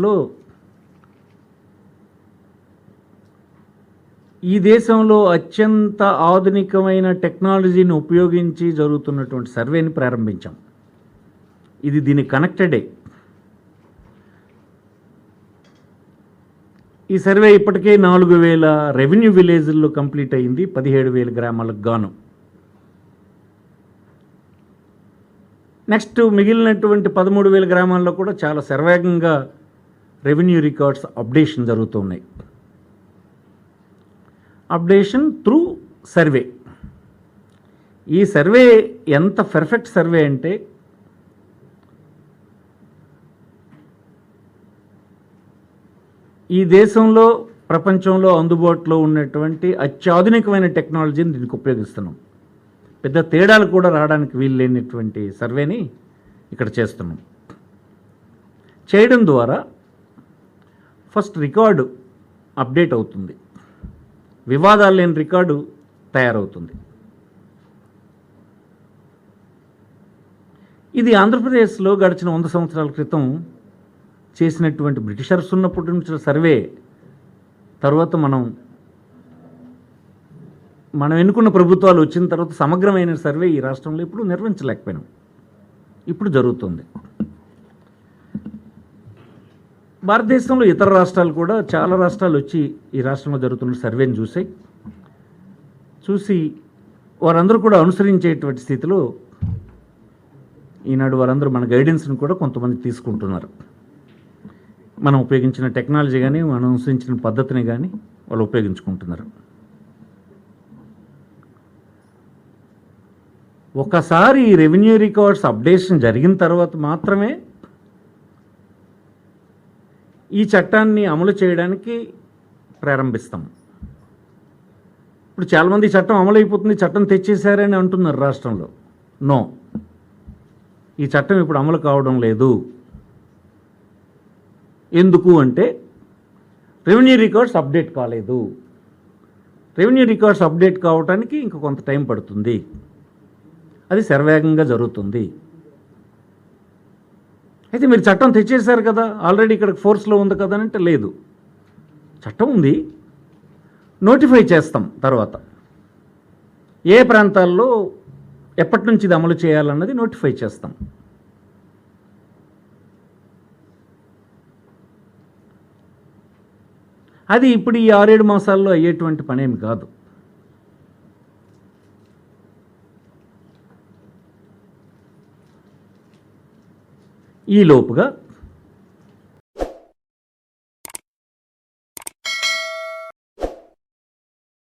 లో ఈ దేశంలో అత్యంత ఆధునికమైన టెక్నాలజీని ఉపయోగించి జరుగుతున్నటువంటి సర్వేని ప్రారంభించాం. ఇది దీనికి కనెక్టెడే. ఈ సర్వే ఇప్పటికే 4000 రెవెన్యూ విలేజ్ల్లో కంప్లీట్ అయింది, 17,000 గ్రామాలకు గాను. నెక్స్ట్ మిగిలినటువంటి 13,000 గ్రామాల్లో కూడా చాలా శరవేగంగా రెవెన్యూ రికార్డ్స్ అప్డేషన్ జరుగుతున్నాయి. Updation through survey. ఈ సర్వే ఎంత పర్ఫెక్ట్ సర్వే అంటే ఈ దేశంలో ప్రపంచంలో అందుబాటులో ఉన్నటువంటి అత్యాధునికమైన టెక్నాలజీని దీనికి ఉపయోగిస్తున్నాం. పెద్ద తేడాలు కూడా రావడానికి వీలు లేనటువంటి సర్వేని ఇక్కడ చేస్తున్నాం. చేయడం ద్వారా ఫస్ట్ రికార్డు అప్డేట్ అవుతుంది, వివాదాలు లేని రికార్డు తయారవుతుంది. ఇది ఆంధ్రప్రదేశ్లో గడిచిన 100 సంవత్సరాల క్రితం చేసినటువంటి బ్రిటిషర్స్ ఉన్నప్పటి నుంచి సర్వే తర్వాత మనం ఎన్నుకున్న ప్రభుత్వాలు వచ్చిన తర్వాత సమగ్రమైన సర్వే ఈ రాష్ట్రంలో ఇప్పుడు నిర్వహించలేకపోయినాం. ఇప్పుడు జరుగుతుంది. భారతదేశంలో ఇతర రాష్ట్రాలు కూడా చాలా రాష్ట్రాలు వచ్చి ఈ రాష్ట్రంలో జరుగుతున్న సర్వేని చూసి వారందరూ కూడా అనుసరించేటువంటి స్థితిలో ఈనాడు వారందరూ మన గైడెన్స్ని కూడా కొంతమంది తీసుకుంటున్నారు. మనం ఉపయోగించిన టెక్నాలజీ కానీ మనం అనుసరించిన పద్ధతిని కానీ వాళ్ళు ఉపయోగించుకుంటున్నారు. ఒకసారి రెవెన్యూ రికార్డ్స్ అప్డేషన్ జరిగిన తర్వాత మాత్రమే ఈ చట్టాన్ని అమలు చేయడానికి ప్రారంభిస్తాం. ఇప్పుడు చాలామంది చట్టం అమలైపోతుంది, చట్టం తెచ్చేశారని అంటున్నారు రాష్ట్రంలో. నో, ఈ చట్టం ఇప్పుడు అమలు కావడం లేదు. ఎందుకు అంటే రెవెన్యూ రికార్డ్స్ అప్డేట్ కాలేదు. రెవెన్యూ రికార్డ్స్ అప్డేట్ కావడానికి ఇంకా కొంత టైం పడుతుంది. అది శరవేగంగా జరుగుతుంది. అయితే మీరు చట్టం తెచ్చేశారు కదా, ఆల్రెడీ ఇక్కడ ఫోర్స్లో ఉంది కదా అంటే లేదు, చట్టం ఉంది, నోటిఫై చేస్తాం తర్వాత ఏ ప్రాంతాల్లో ఎప్పటి నుంచి ఇది అమలు చేయాలన్నది నోటిఫై చేస్తాం. అది ఇప్పుడు ఈ 6-7 మాసాల్లో అయ్యేటువంటి పనేమి కాదు. ఈ లోపుగా